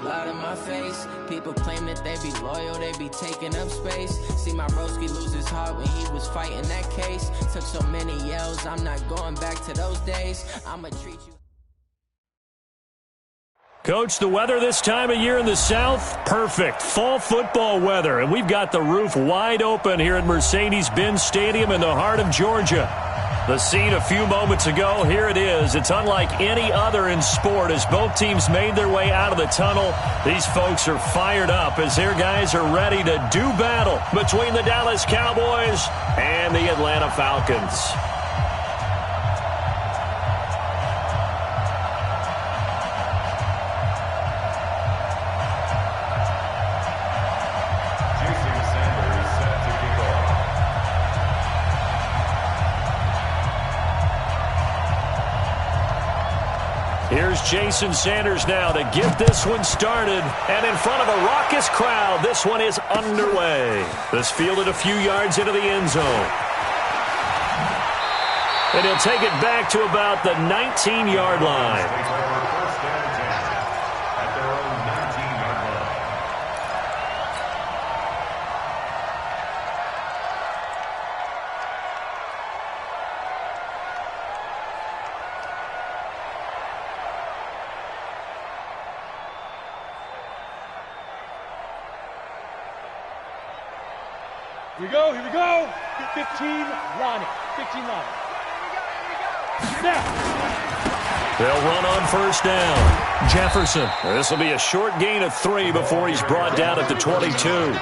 blood in my face. People claim that they be loyal, they be taking up space. See my broski lose his heart when he was fighting that case. Took so many yells, I'm not going back to those days. I'ma treat you. Coach, the weather this time of year in the South, perfect. Fall football weather, and we've got the roof wide open here at Mercedes-Benz Stadium in the heart of Georgia. The scene a few moments ago, here it is. It's unlike any other in sport as both teams made their way out of the tunnel. These folks are fired up as their guys are ready to do battle between the Dallas Cowboys and the Atlanta Falcons. Here's Jason Sanders now to get this one started. And in front of a raucous crowd, this one is underway. This fielded a few yards into the end zone. And he'll take it back to about the 19-yard line. Here we go. 15 line. 15 line. Now. They'll run on first down. Jefferson. This will be a short gain of 3 before he's brought down at the 22.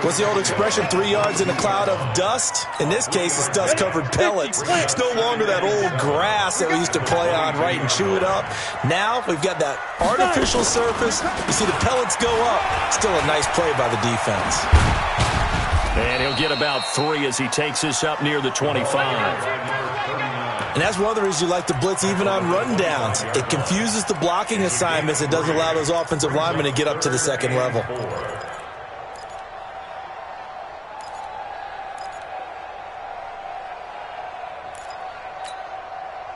What's the old expression, 3 yards in a cloud of dust? In this case, it's dust-covered pellets. It's no longer that old grass that we used to play on, right, and chew it up. Now we've got that artificial surface. You see the pellets go up. Still a nice play by the defense. And he'll get about 3 as he takes this up near the 25. And that's one of the reasons you like to blitz even on rundowns. It confuses the blocking assignments. It doesn't allow those offensive linemen to get up to the second level.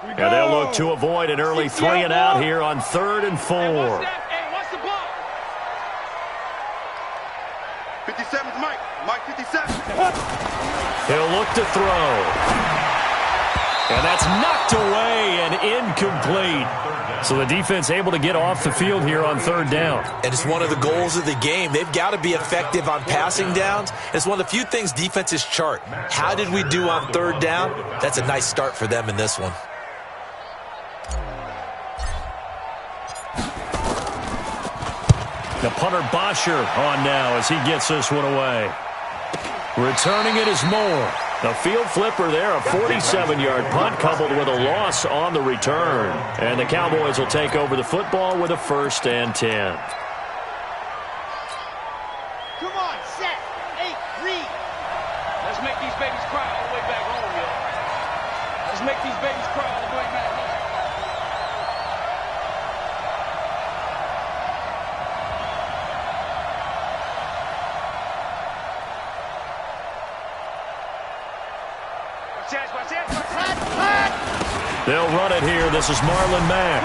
And they'll look to avoid an early 3-and-out here on 3rd and 4. Hey, watch the block. 57's Mike. Mike 57. He'll look to throw. And that's knocked away and incomplete. So the defense able to get off the field here on 3rd down. And it's one of the goals of the game. They've got to be effective on passing downs. It's one of the few things defenses chart. How did we do on 3rd down? That's a nice start for them in this one. The punter Bosher on now as he gets this one away. Returning it is Moore. The field flipper there, a 47-yard punt coupled with a loss on the return. And the Cowboys will take over the football with a 1st and 10. Come on, set. 8, read. Let's make these babies cry all the way back home, yo. Let's make these babies cry all the way back home. They'll run it here. This is Marlon Mack.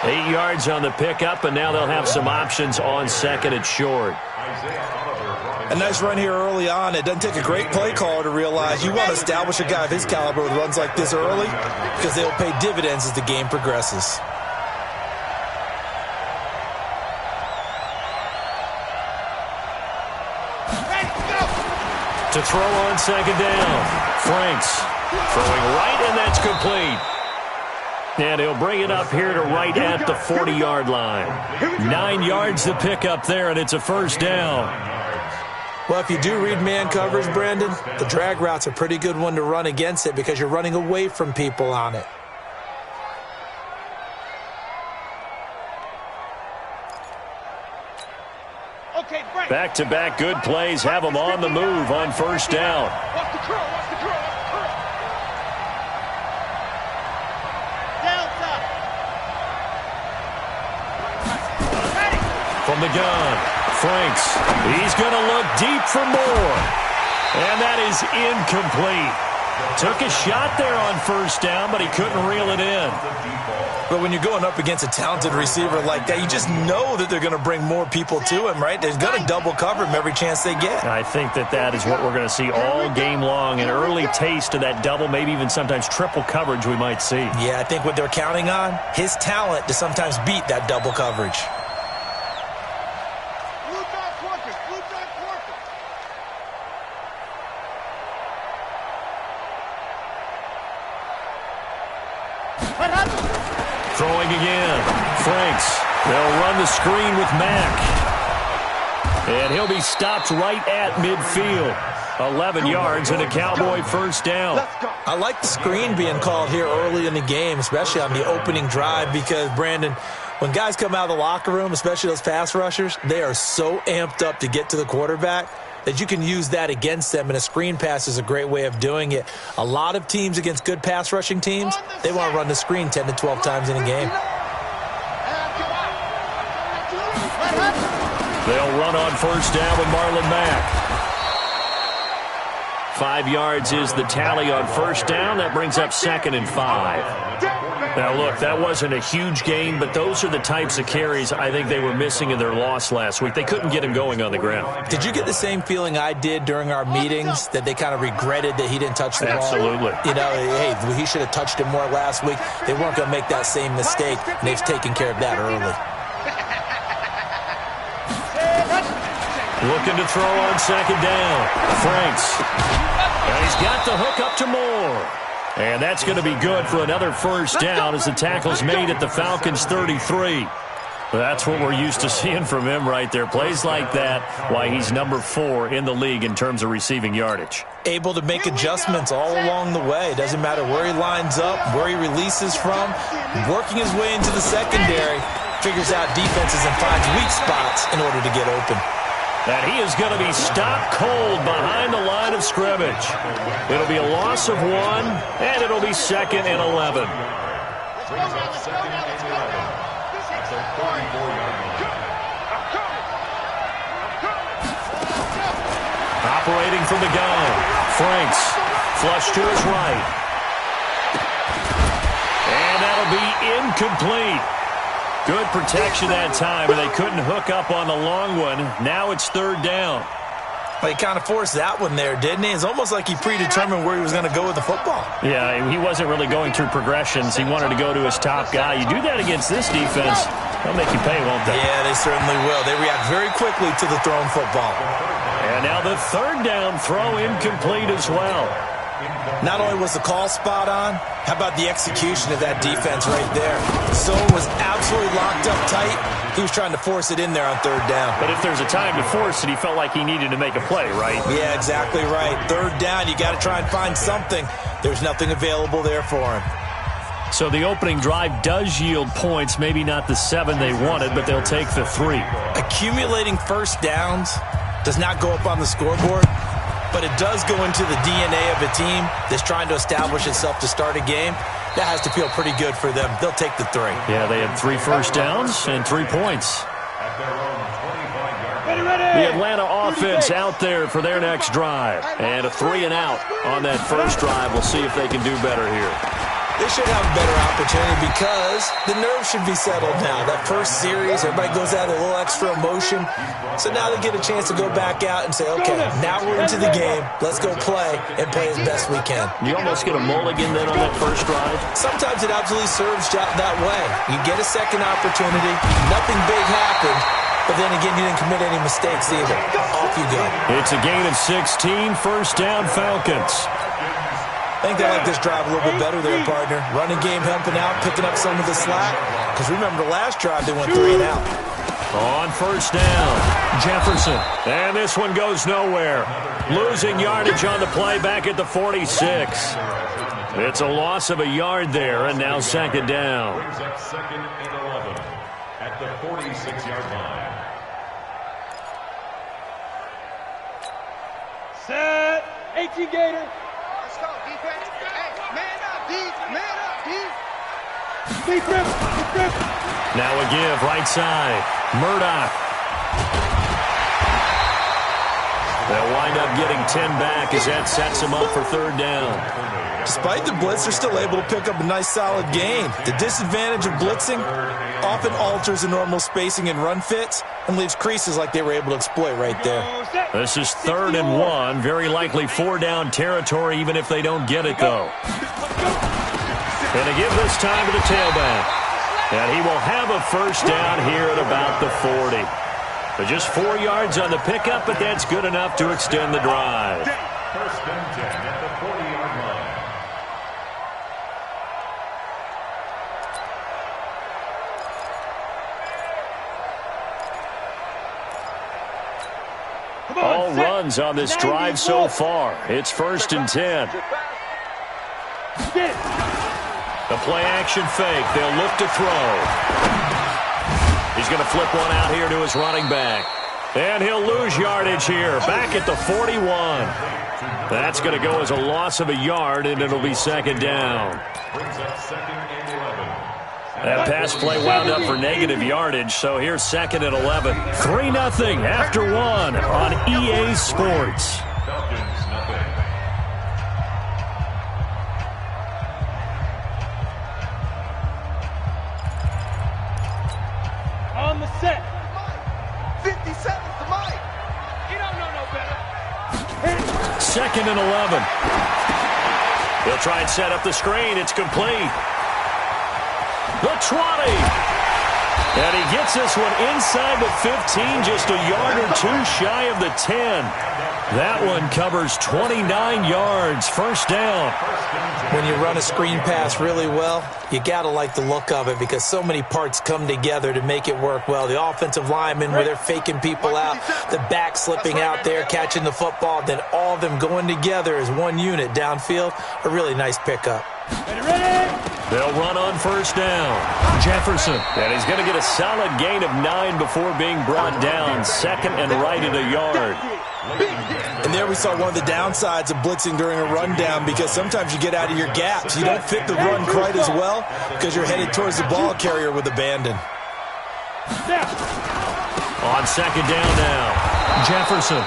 8 yards on the pickup, and now they'll have some options on 2nd and short. A nice run here early on. It doesn't take a great play caller to realize you want to establish a guy of his caliber with runs like this early because they'll pay dividends as the game progresses. To throw on 2nd down. Franks throwing right, and that's complete. And he'll bring it up here to right at the 40-yard line. 9 yards to pick up there, and it's a 1st down. Well, if you do read man coverage, Brandon, the drag route's a pretty good one to run against it because you're running away from people on it. Back-to-back good plays have them on the move on 1st down. Watch the curl, watch the curl, watch the curl. Delta. From the gun, Franks. He's going to look deep for more. And that is incomplete. Took a shot there on first down, but he couldn't reel it in. But when you're going up against a talented receiver like that, you just know that they're going to bring more people to him, right? They're going to double cover him every chance they get. I think that is what we're going to see all game long. An early taste of that double, maybe even sometimes triple coverage we might see. Yeah, I think what they're counting on, his talent to sometimes beat that double coverage. Throwing again. Franks. They'll run the screen with Mack. And he'll be stopped right at midfield. 11 yards and a Cowboy first down. I like the screen being called here early in the game, especially on the opening drive, because, Brandon, when guys come out of the locker room, especially those pass rushers, they are so amped up to get to the quarterback that you can use that against them, and a screen pass is a great way of doing it. A lot of teams against good pass rushing teams, they want to run the screen 10 to 12 times in a game. They'll run on first down with Marlon Mack. 5 yards is the tally on first down. That brings up 2nd and 5. Now, look, that wasn't a huge gain, but those are the types of carries I think they were missing in their loss last week. They couldn't get him going on the ground. Did you get the same feeling I did during our meetings, that they kind of regretted that he didn't touch the ball? Absolutely. You know, hey, he should have touched it more last week. They weren't going to make that same mistake, and they've taken care of that early. Looking to throw on 2nd down. Franks. And he's got the hook up to Moore. And that's going to be good for another first down as the tackle's made at the Falcons' 33. That's what we're used to seeing from him right there. Plays like that, why he's number 4 in the league in terms of receiving yardage. Able to make adjustments all along the way. Doesn't matter where he lines up, where he releases from. Working his way into the secondary, figures out defenses and finds weak spots in order to get open. And he is going to be stopped cold behind the line of scrimmage. It'll be a loss of 1, and it'll be 2nd and 11. Operating from the gun. Franks. Flush to his right. And that'll be incomplete. Good protection that time, and they couldn't hook up on the long one. Now it's 3rd down. Well, he kind of forced that one there, didn't he? It's almost like he predetermined where he was going to go with the football. Yeah, he wasn't really going through progressions. He wanted to go to his top guy. You do that against this defense, they'll make you pay, won't they? Yeah, they certainly will. They react very quickly to the thrown football. And now the 3rd down throw incomplete as well. Not only was the call spot on, how about the execution of that defense right there? Zone was absolutely locked up tight. He was trying to force it in there on 3rd down. But if there's a time to force it, he felt like he needed to make a play, right? Yeah, exactly right. 3rd down, you got to try and find something. There's nothing available there for him. So the opening drive does yield points, maybe not the 7 they wanted, but they'll take the 3. Accumulating first downs does not go up on the scoreboard, but it does go into the DNA of a team that's trying to establish itself to start a game. That has to feel pretty good for them. They'll take the 3. Yeah, they had 3 first downs and 3 points. The Atlanta offense out there for their next drive. And a 3 and out on that first drive. We'll see if they can do better here. They should have a better opportunity because the nerves should be settled now. That first series, everybody goes out with a little extra emotion. So now they get a chance to go back out and say, okay, now we're into the game. Let's go play and play as best we can. You almost get a mulligan then on that first drive? Sometimes it absolutely serves that way. You get a second opportunity. Nothing big happened. But then again, you didn't commit any mistakes either. Off you go. It's a gain of 16, first down Falcons. I think they like this drive a little bit better there, partner. Running game helping out, picking up some of the slack. Because remember, the last drive, they went 3 and out. On first down, Jefferson. And this one goes nowhere. Losing yardage on the play back at the 46. It's a loss of a yard there, and now 2nd down. 2nd and 11 at the 46-yard line. Set. 18 Gator. Let's go, defense. Hey, man up, D. Man up, D. Deep grip. Deep grip. Now a give, right side. Murdoch. They'll wind up getting 10 back as that sets them up for third down. Despite the blitz, they're still able to pick up a nice, solid gain. The disadvantage of blitzing often alters the normal spacing and run fits and leaves creases like they were able to exploit right there. This is 3rd and 1. Very likely 4-down territory, even if they don't get it, though. Going to give this time to the tailback. And he will have a first down here at about the 40. But just 4 yards on the pickup, but that's good enough to extend the drive. First and 10 at the 40-yard line. All runs on this drive so far. It's 1st and 10. The play-action fake. They'll look to throw. He's going to flip one out here to his running back. And he'll lose yardage here. Back at the 41. That's going to go as a loss of a yard, and it'll be 2nd down. Brings up 2nd and 11. That pass play wound up for negative yardage, so here's 2nd and 11. 3-0 after 1 on EA Sports. Falcons, nothing. On the set. 50 seconds to Mike. You don't know no better. 2nd and 11. He'll try and set up the screen. It's complete. The 20. And he gets this one inside the 15, just a yard or two shy of the 10. That one covers 29 yards. First down. When you run a screen pass really well, you got to like the look of it because so many parts come together to make it work well. The offensive linemen, where they're faking people out, the back slipping out there, catching the football, then all of them going together as one unit downfield. A really nice pickup. They'll run on first down. Jefferson. And he's going to get a solid gain of 9 before being brought down. 2nd and right at a yard. And there we saw one of the downsides of blitzing during a rundown because sometimes you get out of your gaps. You don't fit the run quite as well because you're headed towards the ball carrier with abandon. On 2nd down now. Jefferson.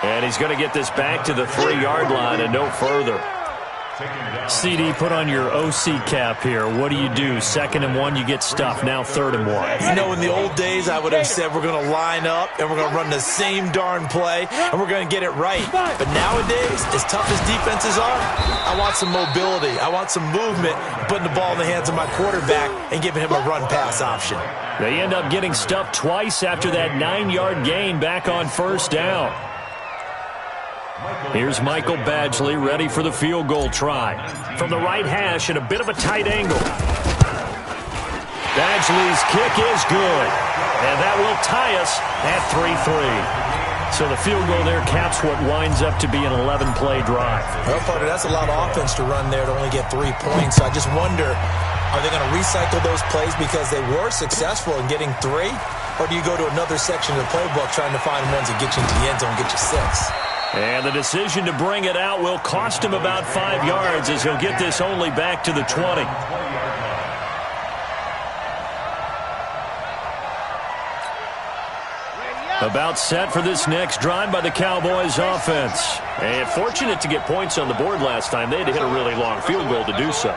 And he's going to get this back to the 3-yard line and no further. CD, put on your OC cap here. What do you do? 2nd and 1, you get stuffed. Now 3rd and 1. You know, in the old days, I would have said we're going to line up and we're going to run the same darn play and we're going to get it right. But nowadays, as tough as defenses are, I want some mobility. I want some movement, putting the ball in the hands of my quarterback and giving him a run-pass option. They end up getting stuffed twice after that 9-yard gain back on first down. Here's Michael Badgley ready for the field goal try. From the right hash at a bit of a tight angle. Badgley's kick is good. And that will tie us at 3-3. So the field goal there caps what winds up to be an 11-play drive. Well, partner, that's a lot of offense to run there to only get 3 points. So I just wonder, are they going to recycle those plays because they were successful in getting 3? Or do you go to another section of the playbook trying to find ones that get you into the end zone and get you 6? And the decision to bring it out will cost him about 5 yards as he'll get this only back to the 20. About set for this next drive by the Cowboys offense. And fortunate to get points on the board last time. They had to hit a really long field goal to do so.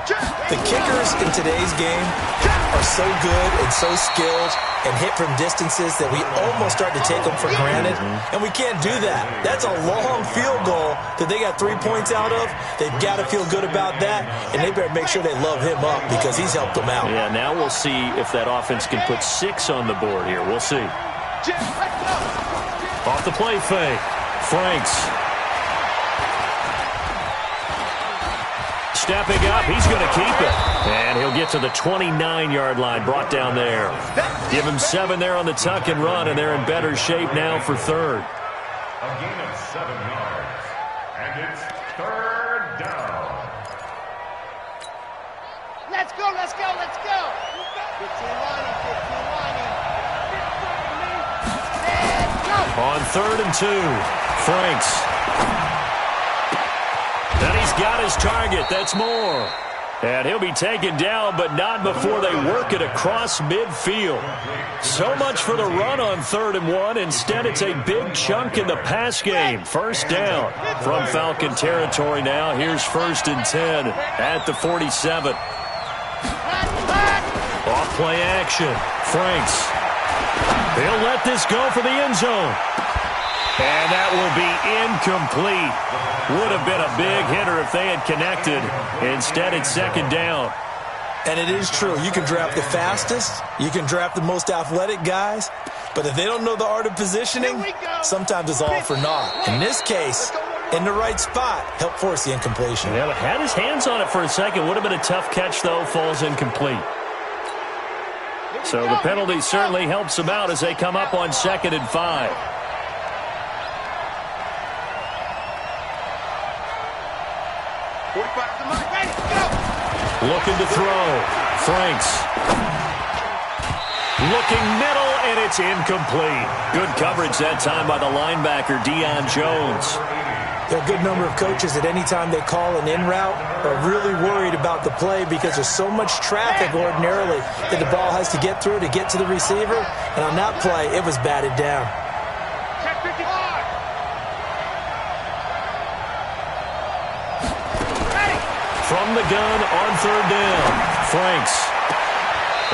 The kickers in today's game are so good and so skilled and hit from distances that we almost start to take them for granted, and we can't do that. That's a long field goal that they got 3 points out of. They've got to feel good about that, and they better make sure they love him up because he's helped them out. Yeah, now we'll see if that offense can put 6 on the board here. We'll see. Off the play fake. Franks. Stepping up, he's going to keep it. And he'll get to the 29-yard line, brought down there. Give him 7 there on the tuck and run, and they're in better shape now for 3rd. A gain of 7 yards. And it's 3rd down. Let's go, let's go, let's go. 15 lining, 15 lining. Let's go. On 3rd and 2, Franks. And he's got his target. That's Moore. And he'll be taken down, but not before they work it across midfield. So much for the run on 3rd and 1. Instead, it's a big chunk in the pass game. First down from Falcon territory now. Here's 1st and 10 at the 47. Off play action. Franks. They'll let this go for the end zone. And that will be incomplete. Would have been a big hitter if they had connected. Instead, it's 2nd down. And it is true. You can draft the fastest. You can draft the most athletic guys. But if they don't know the art of positioning, sometimes it's all for naught. In this case, in the right spot, help force the incompletion. Yeah, had his hands on it for a second. Would have been a tough catch, though. Falls incomplete. So the penalty certainly helps them out as they come up on 2nd and 5. Looking to throw. Franks. Looking middle, and it's incomplete. Good coverage that time by the linebacker, Deion Jones. There are a good number of coaches at any time they call an in route are really worried about the play because there's so much traffic ordinarily that the ball has to get through to get to the receiver. And on that play, it was batted down. From the gun on 3rd down, Franks.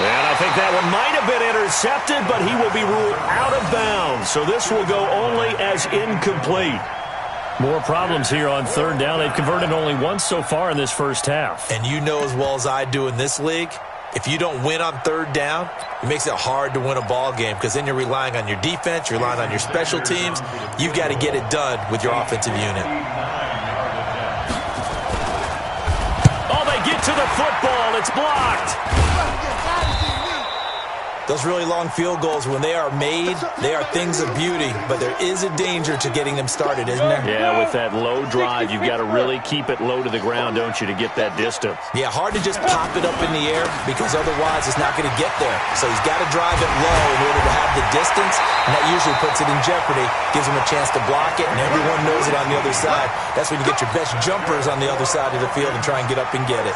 And I think that one might have been intercepted, but he will be ruled out of bounds. So this will go only as incomplete. More problems here on 3rd down. They've converted only once so far in this first half. And you know as well as I do in this league, if you don't win on 3rd down, it makes it hard to win a ball game because then you're relying on your defense, you're relying on your special teams. You've got to get it done with your offensive unit. To the football, it's blocked. Those really long field goals, when they are made, they are things of beauty, but there is a danger to getting them started, isn't there? Yeah, with that low drive, you've got to really keep it low to the ground, don't you, to get that distance. Yeah, hard to just pop it up in the air because otherwise it's not going to get there. So he's got to drive it low in order to have the distance, and that usually puts it in jeopardy, gives him a chance to block it, and everyone knows it on the other side. That's when you get your best jumpers on the other side of the field and try and get up and get it.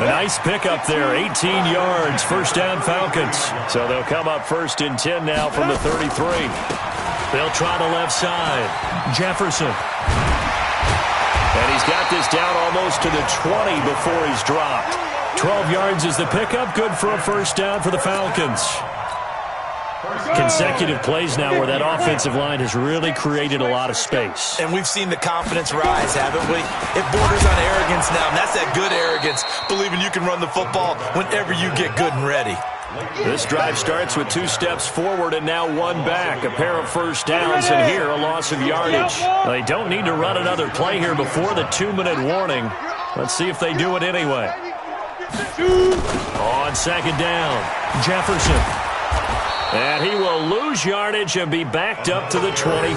A nice pickup there, 18 yards, 1st down Falcons. So they'll come up 1st and 10 now from the 33. They'll try the left side. Jefferson. And he's got this down almost to the 20 before he's dropped. 12 yards is the pickup, good for a 1st down for the Falcons. Consecutive plays now where that offensive line has really created a lot of space. And we've seen the confidence rise, haven't we? It borders on arrogance now, and that's that good arrogance, believing you can run the football whenever you get good and ready. This drive starts with 2 steps forward and now 1 back. A pair of 1st downs, and here a loss of yardage. They don't need to run another play here before the 2-minute warning. Let's see if they do it anyway. On 2nd down, Jefferson. And he will lose yardage and be backed up to the 24.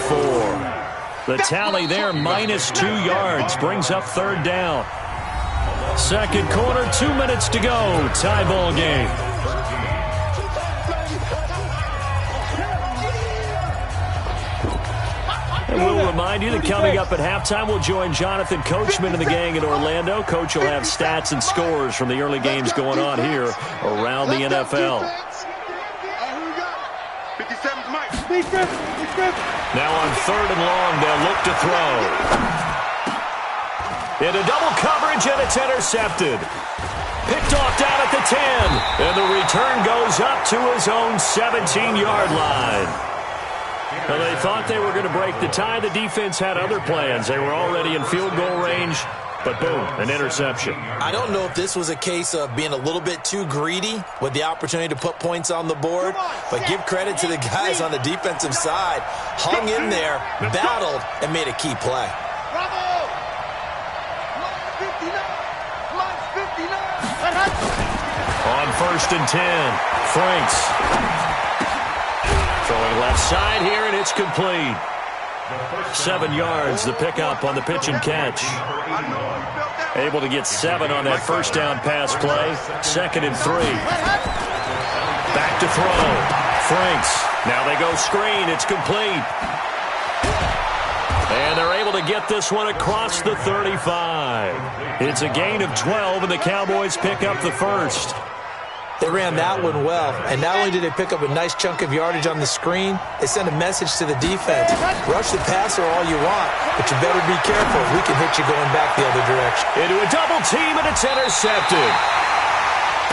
The tally there, -2 yards, brings up 3rd down. 2nd quarter, 2 minutes to go. Tie ball game. And we'll remind you that coming up at halftime, we'll join Jonathan Coachman and the gang in Orlando. Coach will have stats and scores from the early games going on here around the NFL. Now on 3rd and long, they'll look to throw. Into double coverage, and it's intercepted. Picked off down at the 10, and the return goes up to his own 17-yard line. Now, they thought they were going to break the tie. The defense had other plans. They were already in field goal range, but boom, an interception. I don't know if this was a case of being a little bit too greedy with the opportunity to put points on the board, but give credit to the guys on the defensive side. Hung in there, battled, and made a key play. On 1st and 10, Franks. Throwing left side here, and it's complete. 7 yards, the pickup on the pitch and catch. Able to get 7 on that 1st down pass play. 2nd and 3. Back to throw. Franks. Now they go screen. It's complete. And they're able able to get this one across the 35. It's a gain of 12, and the Cowboys pick up the first. They ran that one well, and not only did they pick up a nice chunk of yardage on the screen, they sent a message to the defense. Rush the passer all you want, but you better be careful. We can hit you going back the other direction. Into a double team, and it's intercepted.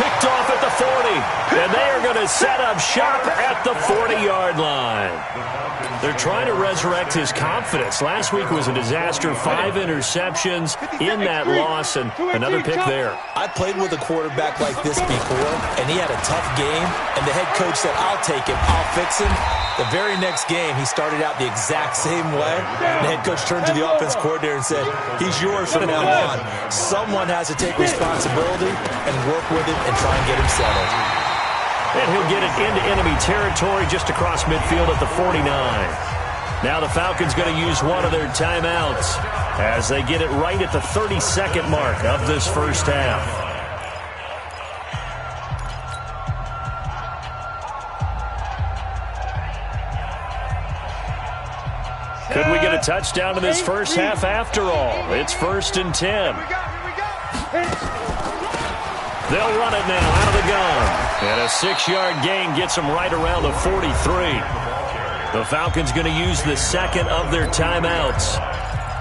Picked off at the 40, and they are going to set up shop at the 40-yard line. They're trying to resurrect his confidence. Last week was a disaster, 5 interceptions in that loss, and another pick there. I played with a quarterback like this before, and he had a tough game, and the head coach said, I'll take him, I'll fix him. The very next game, he started out the exact same way. The head coach turned to the offense coordinator and said, he's yours from now on. Someone has to take responsibility and work with him and try and get him settled. And he'll get it into enemy territory just across midfield at the 49. Now the Falcons going to use one of their timeouts as they get it right at the 30-second mark of this first half. Could we get a touchdown in this first half after all? It's 1st and 10. They'll run it now out of the gun. And a 6-yard gain gets them right around the 43. The Falcons going to use the second of their timeouts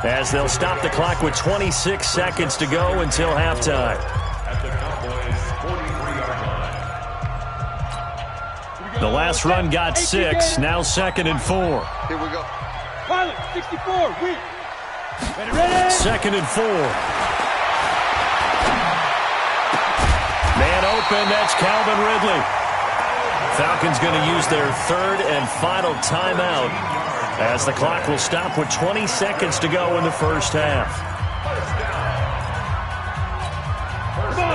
as they'll stop the clock with 26 seconds to go until halftime. The last run got 6. Now 2nd and 4. Here we go. Pilot, 64, weak. Ready. 2nd and 4. Man open, that's Calvin Ridley. Falcons going to use their 3rd and final timeout as the clock will stop with 20 seconds to go in the first half.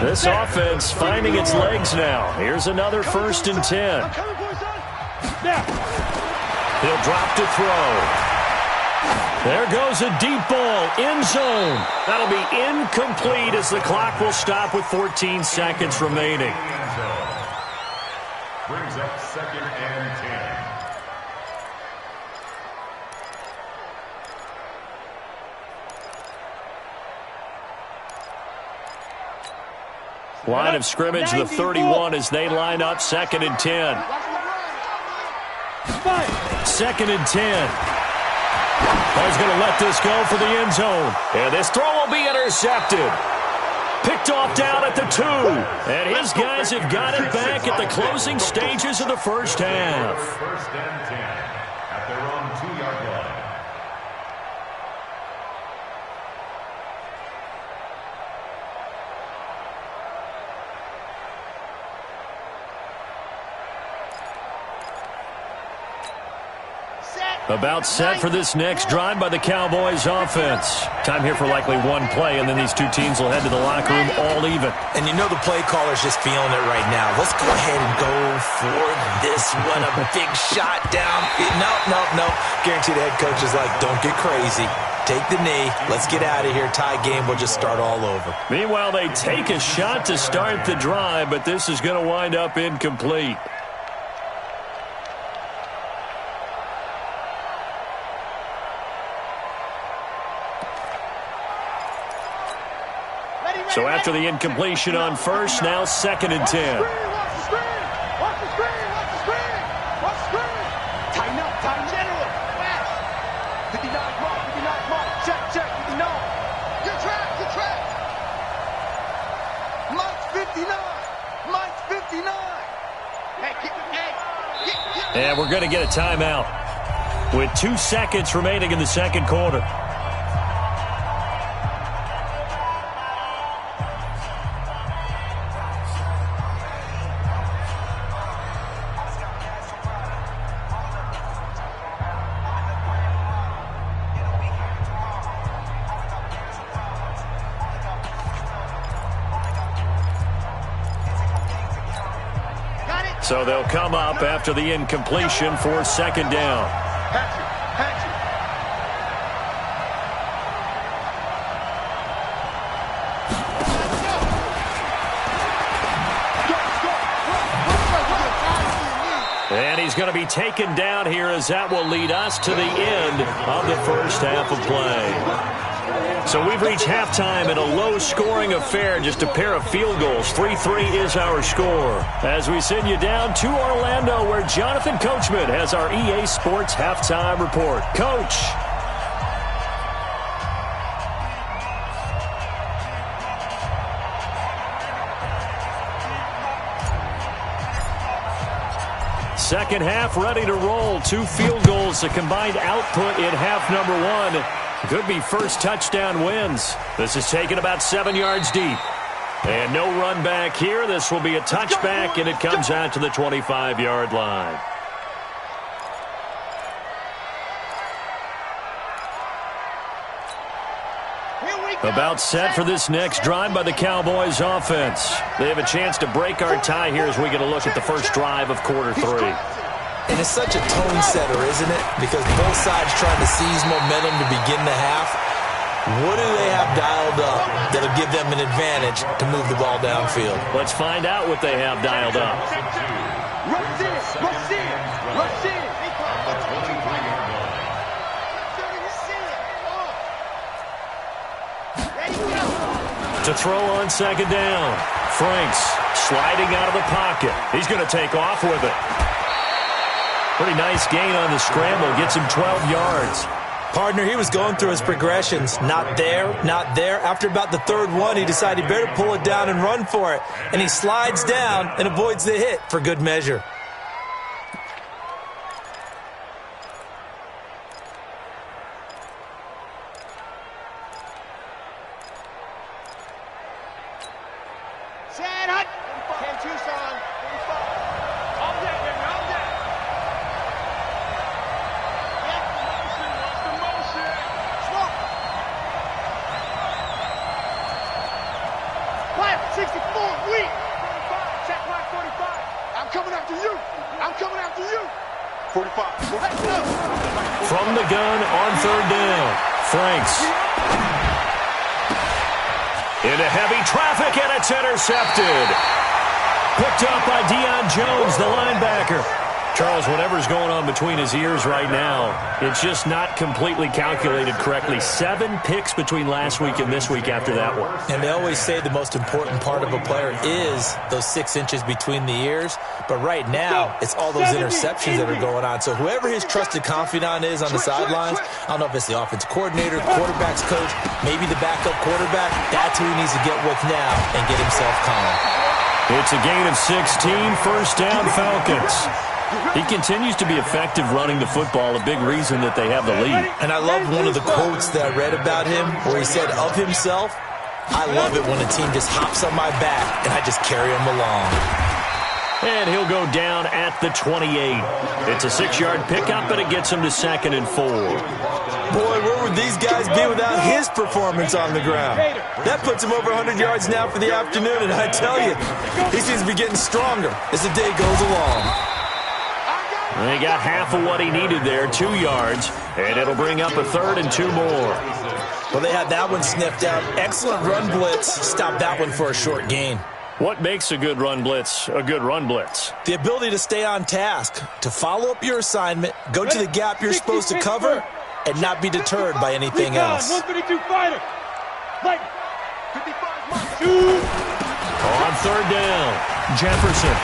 This offense finding its legs now. Here's another 1st and 10. He'll drop to throw. There goes a deep ball, end zone. That'll be incomplete as the clock will stop with 14 seconds remaining. Brings up 2nd and 10. Line of scrimmage, the 31 as they line up 2nd and 10. 2nd and 10. He's going to let this go for the end zone. And this throw will be intercepted. Picked off down at the 2. And his guys have got it back at the closing stages of the first half. 1st and 10 at their own 2-yard line. About set for this next drive by the Cowboys offense. Time here for likely one play, and then these two teams will head to the locker room all even. And you know the play caller's just feeling it right now. Let's go ahead and go for this one. A big shot down. No. Guaranteed the head coach is like, don't get crazy. Take the knee. Let's get out of here. Tie game. We'll just start all over. Meanwhile, they take a shot to start the drive, but this is going to wind up incomplete. So after the incompletion on first, now 2nd and 10. Watch the screen! Watch the screen! Tighten up, general! Fast! 59 mark, check, 59! Good track! Mike's 59! Hey, keep it, And we're going to get a timeout with 2 seconds remaining in the second quarter. So they'll come up after the incompletion for 2nd down. Patrick. And he's going to be taken down here as that will lead us to the end of the first half of play. So we've reached halftime in a low-scoring affair, just a pair of field goals. 3-3 is our score. As we send you down to Orlando, where Jonathan Coachman has our EA Sports halftime report. Coach. Second half ready to roll. 2 field goals, the combined output in half number 1. Could be first touchdown wins. This is taken about 7 yards deep. And no run back here. This will be a touchback, and it comes out to the 25-yard line. About set for this next drive by the Cowboys offense. They have a chance to break our tie here as we get a look at the first drive of quarter 3. And it's such a tone setter, isn't it? Because both sides trying to seize momentum to begin the half. What do they have dialed up that'll give them an advantage to move the ball downfield? Let's find out what they have dialed up. Rush in, rush in, rush in. To throw on second down. Franks sliding out of the pocket. He's going to take off with it. Pretty nice gain on the scramble. Gets him 12 yards. Partner, he was going through his progressions. Not there, not there. After about the third one, he decided he better pull it down and run for it. And he slides down and avoids the hit for good measure. From the gun on third down. Franks. Into heavy traffic, and it's intercepted. Picked up by Deion Jones, the linebacker. Charles, whatever's going on between his ears right now, it's just not completely calculated correctly. 7 picks between last week and this week after that one. And they always say the most important part of a player is those 6 inches between the ears. But right now, it's all those interceptions that are going on. So whoever his trusted confidant is on the sidelines, I don't know if it's the offensive coordinator, quarterback's coach, maybe the backup quarterback, that's who he needs to get with now and get himself calm. It's a gain of 16, first down Falcons. He continues to be effective running the football, a big reason that they have the lead. And I love one of the quotes that I read about him where he said of himself, I love it when a team just hops on my back and I just carry him along. And he'll go down at the 28. It's a 6-yard pickup, and it gets him to 2nd and 4. Boy, where would these guys be without his performance on the ground? That puts him over 100 yards now for the afternoon, and I tell you, he seems to be getting stronger as the day goes along. And he got half of what he needed there, 2 yards, and it'll bring up a 3rd and 2 more. Well, they had that one sniffed out. Excellent run blitz. Stop that one for a short gain. What makes a good run blitz a good run blitz? The ability to stay on task, to follow up your assignment, go to the gap you're supposed to cover, and not be deterred by anything else. 132 fighter. Like 55 On third down, Jefferson.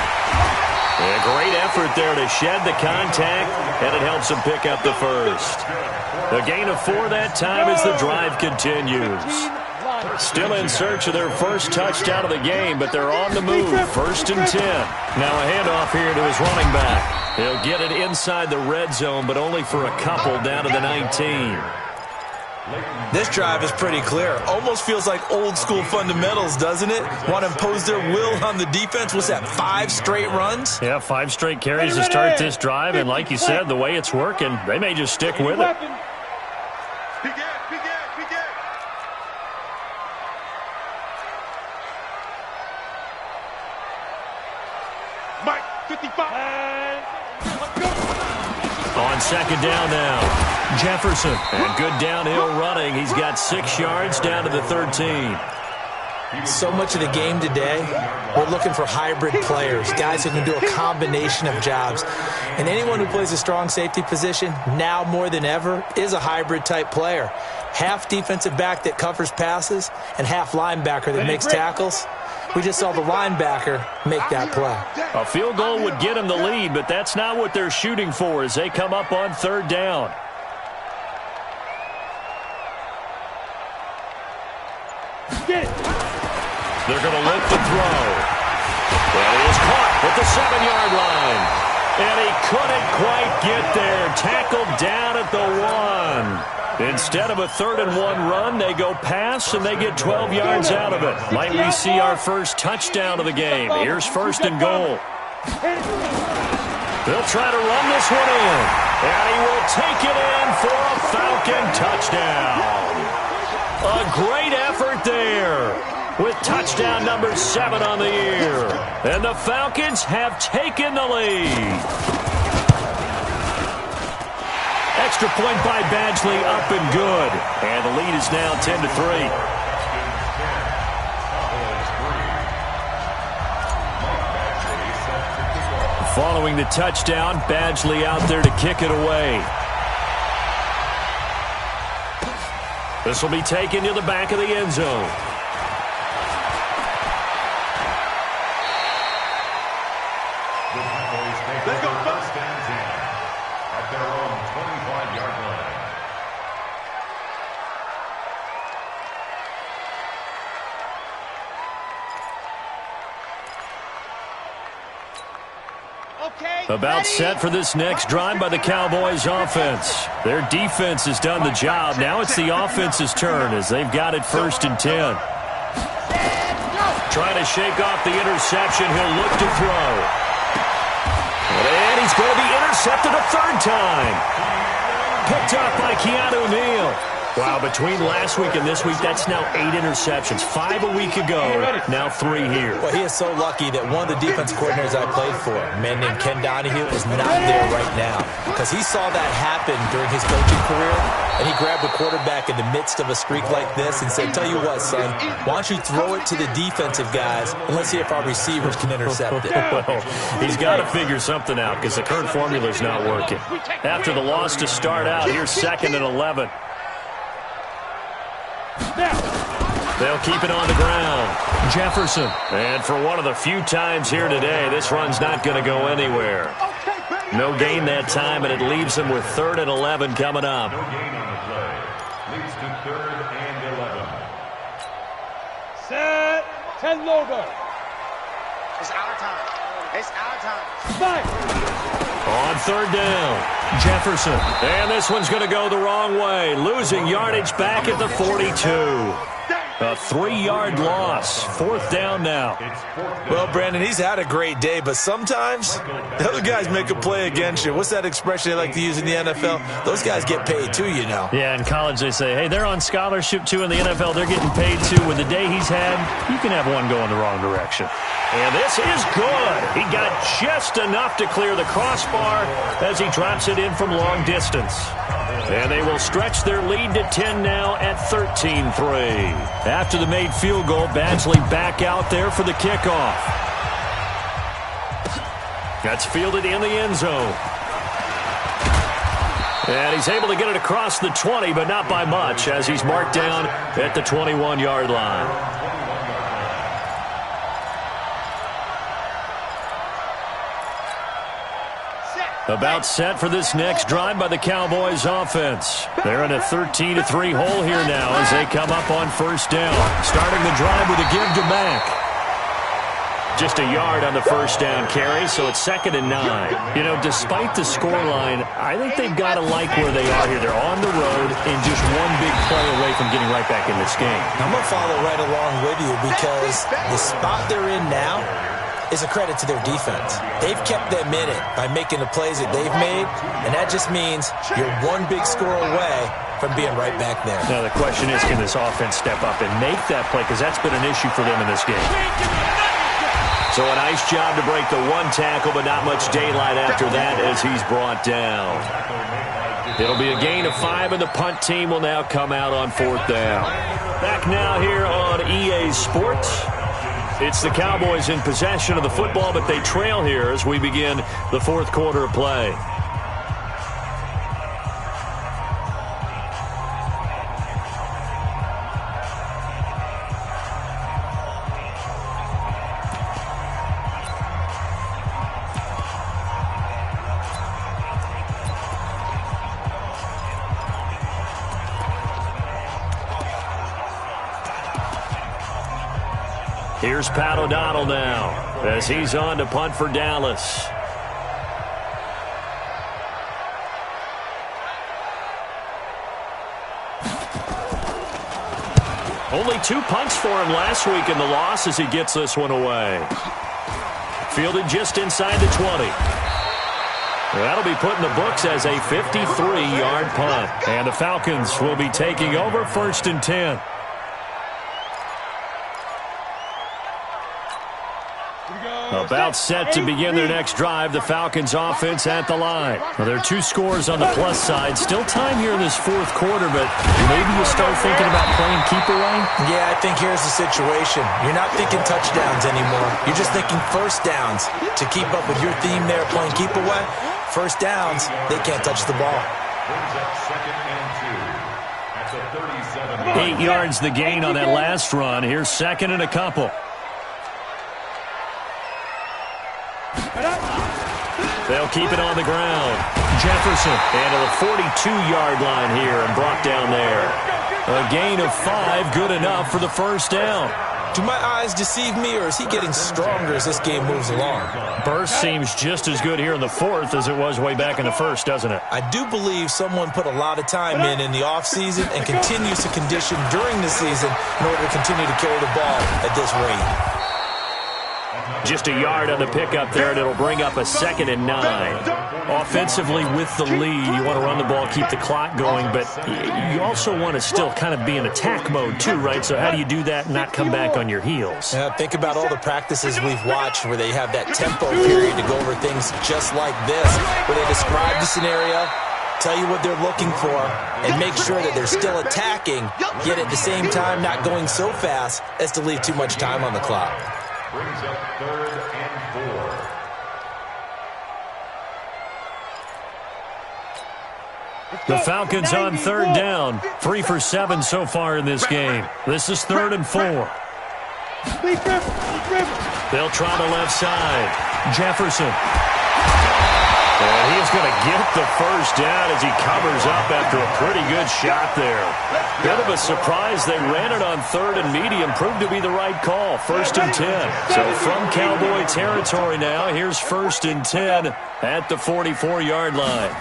A great effort there to shed the contact, and it helps him pick up the first. A gain of 4 that time as the drive continues. Still in search of their first touchdown of the game, but they're on the move. 1st and 10. Now a handoff here to his running back. He'll get it inside the red zone, but only for a couple down to the 19. This drive is pretty clear. Almost feels like old school fundamentals, doesn't it? Want to impose their will on the defense. What's that, 5 straight runs? Yeah, 5 straight carries to start this drive, and like you said, the way it's working, they may just stick with it. Mike, 55. On second down now, Jefferson. And good downhill running. He's got 6 yards down to the 13. So much of the game today, we're looking for hybrid players, guys who can do a combination of jobs. And anyone who plays a strong safety position, now more than ever, is a hybrid-type player. Half defensive back that covers passes and half linebacker that makes tackles. We just saw the linebacker make that play. A field goal would get them the lead, but that's not what they're shooting for as they come up on third down. They're going to look the throw. And he is caught at the 7-yard line. And he couldn't quite get there. Tackled down at the 1. Instead of a 3rd-and-1 run, they go pass, and they get 12 yards out of it. Might we see our first touchdown of the game? Here's 1st and goal. They'll try to run this one in. And he will take it in for a Falcon touchdown. A great effort there, with touchdown number 7 on the year. And the Falcons have taken the lead. Extra point by Badgley, up and good. And the lead is now 10-3. Following the touchdown, Badgley out there to kick it away. This will be taken to the back of the end zone. They go first and 10 at their own 25-yard line. About set for this next drive by the Cowboys offense. Their defense has done the job. Now it's the offense's turn as they've got it 1st and 10. Trying to shake off the interception. He'll look to throw. And he's going to be intercepted a 3rd time. Picked up by Keanu Neal. Wow, between last week and this week, that's now 8 interceptions. 5 a week ago, now 3 here. Well, he is so lucky that one of the defense coordinators I played for, a man named Ken Donahue, is not there right now. Because he saw that happen during his coaching career, and he grabbed the quarterback in the midst of a streak like this and said, tell you what, son, why don't you throw it to the defensive guys, and let's see if our receivers can intercept it. Well, he's got to figure something out because the current formula is not working. After the loss to start out, here's 2nd and 11. They'll keep it on the ground. Jefferson. And for one of the few times here today, this run's not going to go anywhere. No gain that time, and it leaves them with 3rd and 11 coming up. No gain on the play. Leads to 3rd and 11. Set. 10 over. It's our time. It's our time. Fight. On 3rd down, Jefferson. And this one's going to go the wrong way. Losing yardage back at the 42. A 3-yard loss. 4th down now. Well, Brandon, he's had a great day, but sometimes the other guys make a play against you. What's that expression they like to use in the NFL? Those guys get paid too, you know. Yeah, in college they say, hey, they're on scholarship too. In the NFL, they're getting paid too. With the day he's had, you can have one going the wrong direction. And this is good. He got just enough to clear the crossbar as he drops it in from long distance. And they will stretch their lead to 10 now at 13-3. After the made field goal, Badgley back out there for the kickoff. That's fielded in the end zone. And he's able to get it across the 20, but not by much, as he's marked down at the 21-yard line. About set for this next drive by the Cowboys offense. They're in a 13-3 hole here now as they come up on 1st down. Starting the drive with a give to Mack. Just a yard on the 1st down carry, so it's 2nd and 9. You know, despite the scoreline, I think they've got to like where they are here. They're on the road and just one big play away from getting right back in this game. I'm going to follow right along with you because the spot they're in now is a credit to their defense. They've kept them in it by making the plays that they've made, and that just means you're one big score away from being right back there. Now the question is, can this offense step up and make that play? Because that's been an issue for them in this game. So a nice job to break the 1 tackle, but not much daylight after that as he's brought down. It'll be a gain of 5, and the punt team will now come out on 4th down. Back now here on EA Sports. It's the Cowboys in possession of the football, but they trail here as we begin the fourth quarter of play. Here's Pat O'Donnell now as he's on to punt for Dallas. Only 2 punts for him last week in the loss as he gets this one away. Fielded just inside the 20. That'll be put in the books as a 53-yard punt. And the Falcons will be taking over 1st and 10. About set to begin their next drive. The Falcons offense at the line. Well, there are 2 scores on the plus side. Still time here in this fourth quarter, but maybe you start thinking about playing keep away? Yeah, I think here's the situation. You're not thinking touchdowns anymore. You're just thinking first downs. To keep up with your theme there, playing keep away, first downs, they can't touch the ball. 8 yards the gain on that last run. Here's 2nd and a couple. They'll keep it on the ground. Jefferson into the 42-yard line here and brought down there. A gain of 5, good enough for the first down. Do my eyes deceive me, or is he getting stronger as this game moves along? Burst seems just as good here in the fourth as it was way back in the first, doesn't it? I do believe someone put a lot of time in the offseason and continues to condition during the season in order to continue to carry the ball at this rate. Just a yard on the pickup there, and it'll bring up a 2nd and 9. Offensively with the lead, you want to run the ball, keep the clock going, but you also want to still kind of be in attack mode too, right? So how do you do that and not come back on your heels? Yeah, think about all the practices we've watched where they have that tempo period to go over things just like this, where they describe the scenario, tell you what they're looking for, and make sure that they're still attacking, yet at the same time not going so fast as to leave too much time on the clock. Brings up 3rd and 4. The Falcons on 3rd down. 3 for 7 so far in this game. This is 3rd and 4. They'll try the left side. Jefferson. And he's going to get the first down as he covers up after a pretty good shot there. Bit of a surprise. They ran it on 3rd and medium. Proved to be the right call. 1st and 10. So from Cowboy territory now, here's 1st and 10 at the 44-yard line.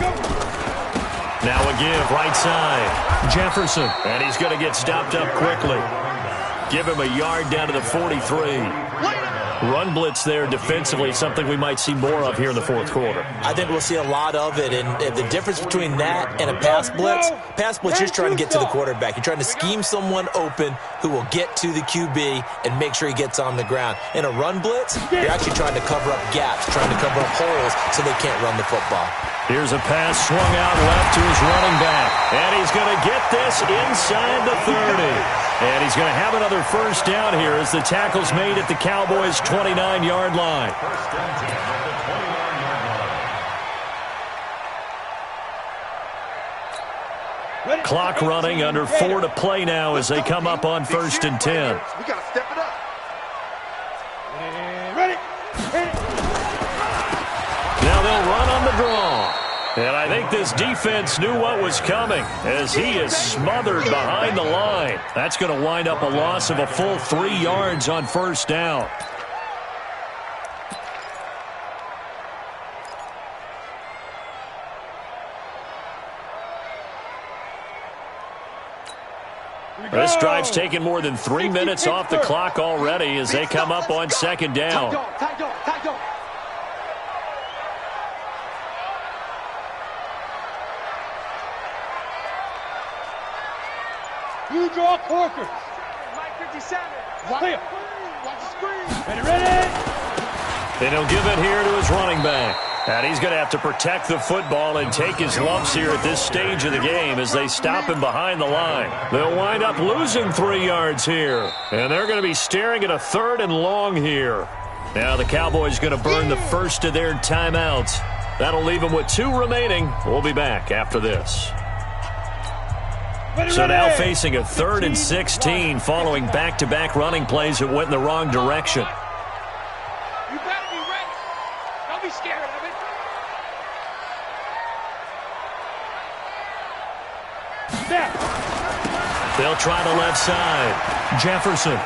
Now a give, right side. Jefferson. And he's going to get stopped up quickly. Give him a yard down to the 43. Run blitz there defensively, something we might see more of here in the fourth quarter. I think we'll see a lot of it, and the difference between that and a pass blitz, you're trying to get to the quarterback. You're trying to scheme someone open who will get to the QB and make sure he gets on the ground. In a run blitz, you're actually trying to cover up gaps, trying to cover up holes so they can't run the football. Here's a pass swung out left to his running back, and he's going to get this inside the 30. And he's going to have another first down here as the tackle's made at the Cowboys' 29-yard line. Clock running, under 4 to play now as they come up on 1st and 10. We got to step it up. Ready. Now they'll run on the draw. And I think this defense knew what was coming as he is smothered behind the line. That's going to wind up a loss of a full 3 yards on first down. This drive's taken more than 3 minutes off the clock already as they come up on 2nd down. You draw Corker. Mike 57. Clear. Watch the screen. Ready. They don't give it here to his running back. And he's going to have to protect the football and take his lumps here at this stage of the game as they stop him behind the line. They'll wind up losing 3 yards here. And they're going to be staring at a 3rd and long here. Now the Cowboys going to burn the first of their timeouts. That'll leave them with 2 remaining. We'll be back after this. So now facing a 3rd and 16 following back-to-back running plays that went in the wrong direction. You better be ready. Don't be scared of it. They'll try the left side. Jefferson.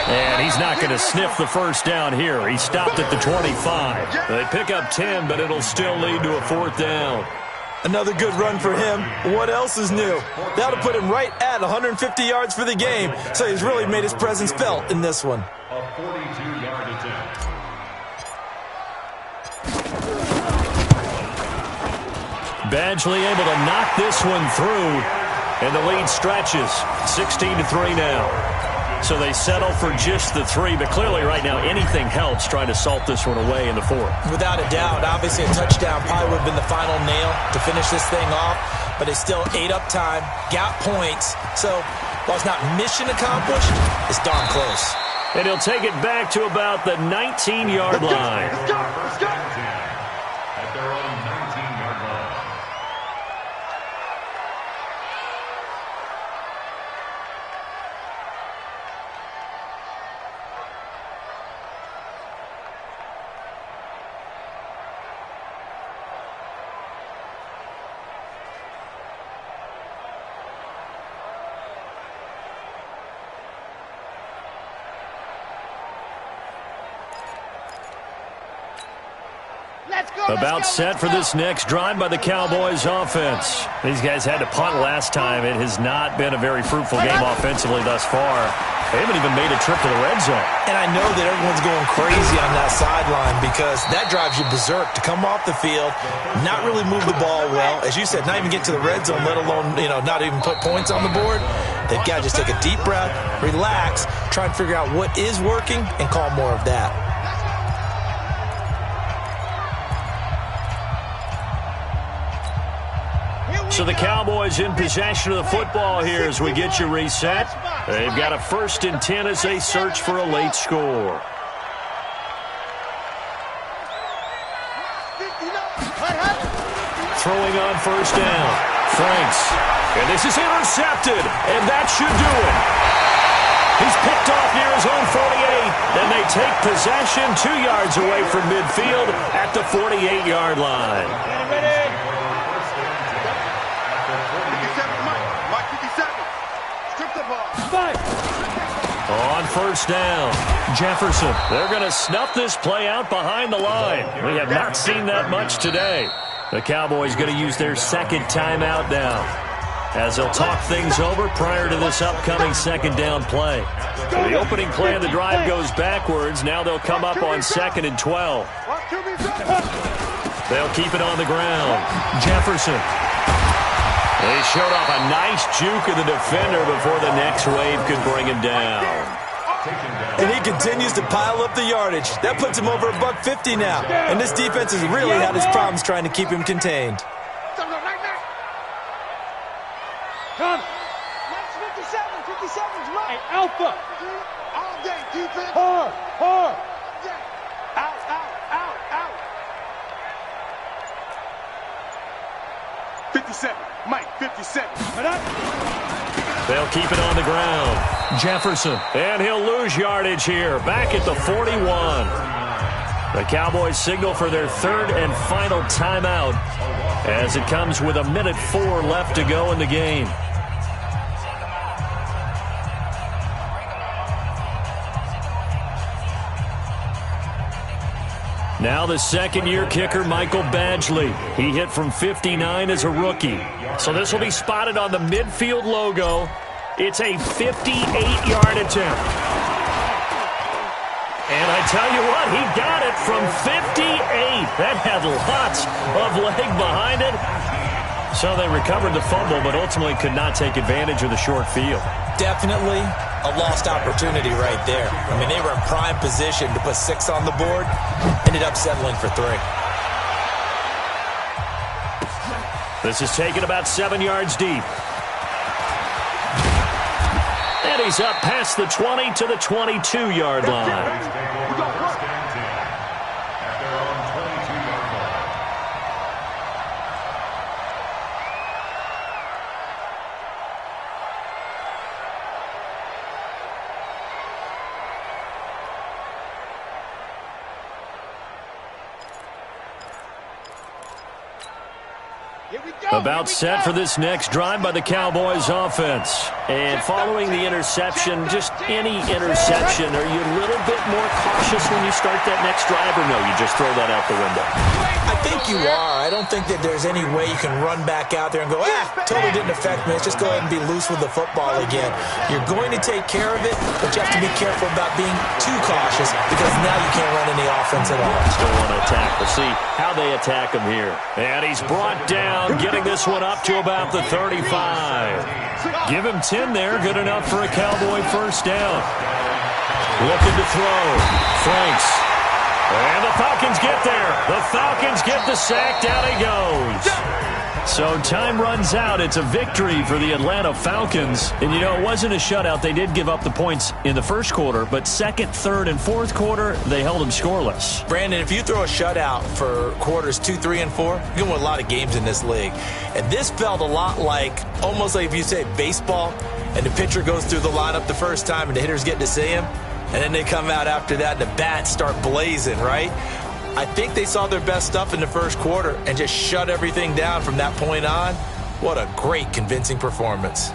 And he's not going to sniff the first down here. He stopped at the 25. They pick up 10, but it'll still lead to a 4th down. Another good run for him. What else is new? That'll put him right at 150 yards for the game, so he's really made his presence felt in this one. A 42-yard attempt. Badgley able to knock this one through, and the lead stretches 16-3 now. So they settle for just the 3, but clearly right now anything helps trying to salt this one away in the 4th. Without a doubt, obviously a touchdown probably would have been the final nail to finish this thing off, but they still ate up time, got points. So while it's not mission accomplished, it's darn close. And he'll take it back to about the 19-yard line. First and 10 at their own 19-yard line. About set for this next drive by the Cowboys offense. These guys had to punt last time. It has not been a very fruitful game offensively thus far. They haven't even made a trip to the red zone. And I know that everyone's going crazy on that sideline because that drives you berserk to come off the field, not really move the ball well. As you said, not even get to the red zone, let alone, not even put points on the board. They've got to just take a deep breath, relax, try and figure out what is working and call more of that. So the Cowboys in possession of the football here as we get you reset. They've got a 1st and 10 as they search for a late score. Throwing on 1st down. Franks. And this is intercepted. And that should do it. He's picked off near his own 48. And they take possession 2 yards away from midfield at the 48-yard line. On 1st down, Jefferson. They're going to snuff this play out behind the line. We have not seen that much today. The Cowboys going to use their 2nd timeout now as they'll talk things over prior to this upcoming 2nd down play. The opening play of the drive goes backwards. Now they'll come up on 2nd and 12. They'll keep it on the ground. Jefferson. They showed off a nice juke of the defender before the next wave could bring him down. And he continues to pile up the yardage. That puts him over $150 now. And this defense has really had its problems trying to keep him contained. Come. 57's right. Alpha. All day, defense. Hard. Out. 57. Mike, 57. They'll keep it on the ground. Jefferson. And he'll lose yardage here. Back at the 41. The Cowboys signal for their 3rd and final timeout as it comes with 1:04 left to go in the game. Now the 2nd-year kicker, Michael Badgley. He hit from 59 as a rookie. So this will be spotted on the midfield logo. It's a 58-yard attempt. And I tell you what, he got it from 58. That had lots of leg behind it. So they recovered the fumble, but ultimately could not take advantage of the short field. Definitely a lost opportunity right there. I mean, they were in prime position to put 6 on the board, ended up settling for 3. This is taken about 7 yards deep. And he's up past the 20 to the 22-yard line. About set for this next drive by the Cowboys offense. And following the interception, just any interception, are you a little bit more cautious when you start that next drive, or no, you just throw that out the window? I think you are. I don't think that there's any way you can run back out there and go, totally didn't affect me. Let's just go ahead and be loose with the football again. You're going to take care of it, but you have to be careful about being too cautious because now you can't run any offense at all. Still want to attack. We'll see how they attack him here. And he's brought down, getting this one up to about the 35. Give him 10 there. Good enough for a Cowboy first down. Looking to throw. Franks. And the Falcons get there. The Falcons get the sack. Down he goes. So time runs out. It's a victory for the Atlanta Falcons. And, you know, it wasn't a shutout. They did give up the points in the first quarter, but second, third, and fourth quarter, they held them scoreless. Brandon, if you throw a shutout for quarters 2, 3, and 4, you can win a lot of games in this league. And this felt a lot like, almost like if you say baseball, and the pitcher goes through the lineup the first time and the hitters get to see him, and then they come out after that and the bats start blazing, right? I think they saw their best stuff in the first quarter and just shut everything down from that point on. What a great, convincing performance.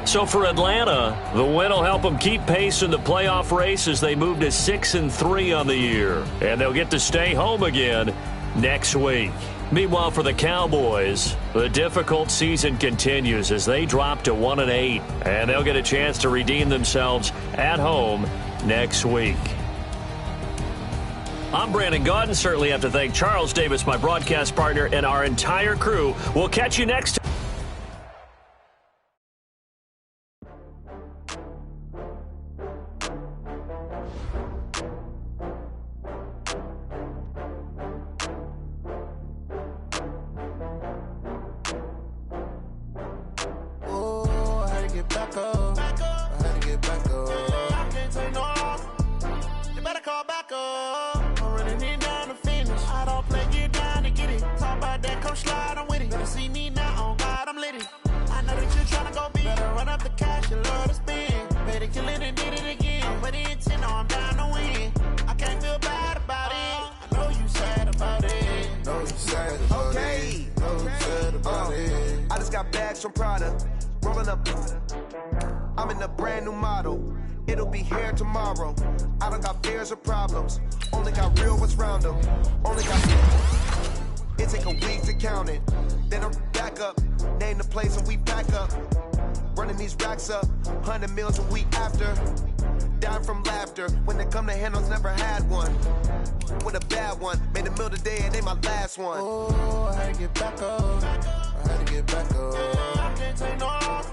So for Atlanta, the win will help them keep pace in the playoff race as they move to 6-3 on the year. And they'll get to stay home again next week. Meanwhile, for the Cowboys, the difficult season continues as they drop to 1-8. And they'll get a chance to redeem themselves at home next week. I'm Brandon Gaudin. Certainly have to thank Charles Davis, my broadcast partner, and our entire crew. We'll catch you next time. I'm in a brand new model. It'll be here tomorrow. I don't got fears or problems. Only got real ones round them. Only got. It take a week to count it. Then I'm back up. Name the place and we pack up. Running these racks up. 100 meals a week after. Down from laughter. When they come to handles, never had one. With a bad one. Made a meal today and they my last one. Oh, I had to get back up. I had to get back up. I can't take no off.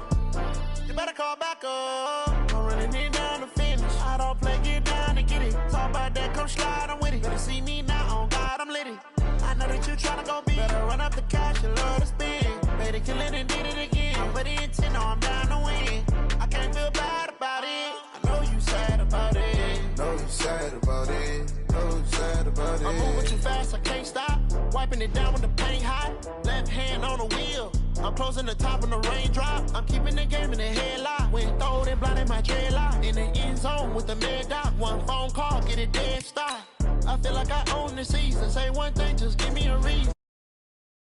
You better call back up. I'm running it down to finish. I don't play, get down and get it. Talk about that, come slide, I'm with it. Better see me now, on God, I'm litty. I know that you tryna go big. Better run up the cash, you love to spin. Better kill it and did it again. But the intent, no, I'm down to win. I can't feel bad about it. I know you sad about it. Know you sad about it. Know you sad about it. I'm moving too fast, I can't stop. Wiping it down with the paint hot. Left hand on the wheel. I'm closing the top when the raindrop. I'm keeping the game in the headlock. When throwed and blinded my dreadlock. In the end zone with the mad dot. One phone call, get it dead stop. I feel like I own the season. Say one thing, just give me a reason.